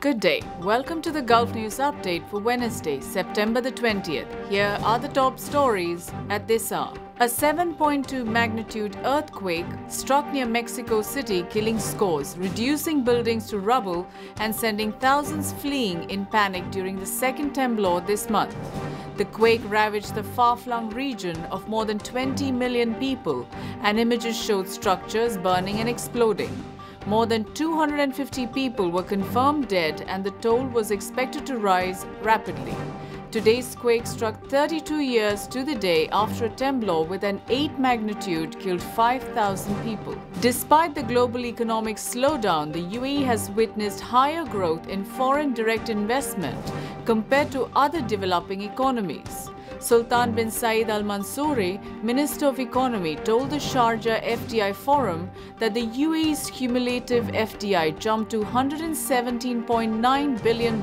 Good day. Welcome to the Gulf News Update for Wednesday, September the 20th. Here are the top stories at this hour. A 7.2 magnitude earthquake struck near Mexico City, killing scores, reducing buildings to rubble and sending thousands fleeing in panic during the second temblor this month. The quake ravaged the far-flung region of more than 20 million people, and images showed structures burning and exploding. More than 250 people were confirmed dead, and the toll was expected to rise rapidly. Today's quake struck 32 years to the day after a temblor with an 8 magnitude killed 5,000 people. Despite the global economic slowdown, the UAE has witnessed higher growth in foreign direct investment compared to other developing economies. Sultan bin Saeed Al Mansouri, Minister of Economy, told the Sharjah FDI Forum that the UAE's cumulative FDI jumped to $117.9 billion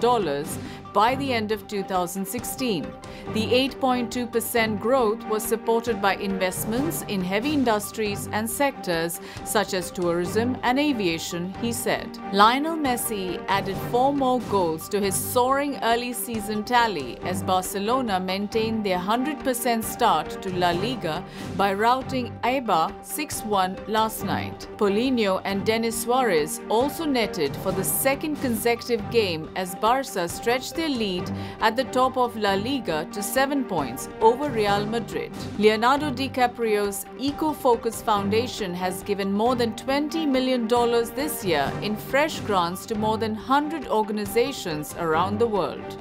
by the end of 2016. The 8.2% growth was supported by investments in heavy industries and sectors such as tourism and aviation, he said. Lionel Messi added 4 more goals to his soaring early season tally as Barcelona maintained their 100% start to La Liga by routing Eibar 6-1 last night. Paulinho and Denis Suarez also netted for the second consecutive game as Barca stretched their lead at the top of La Liga to 7 points over Real Madrid. Leonardo DiCaprio's Eco-Focus Foundation has given more than $20 million this year in fresh grants to more than 100 organizations around the world.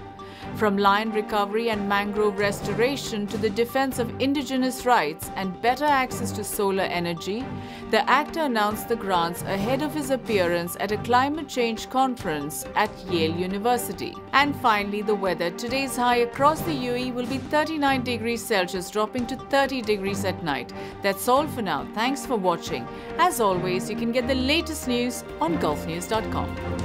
From lion recovery and mangrove restoration to the defense of indigenous rights and better access to solar energy, the actor announced the grants ahead of his appearance at a climate change conference at Yale University. And finally, the weather. Today's high across the UAE will be 39 degrees Celsius, dropping to 30 degrees at night. That's all for now. Thanks for watching. As always, you can get the latest news on gulfnews.com.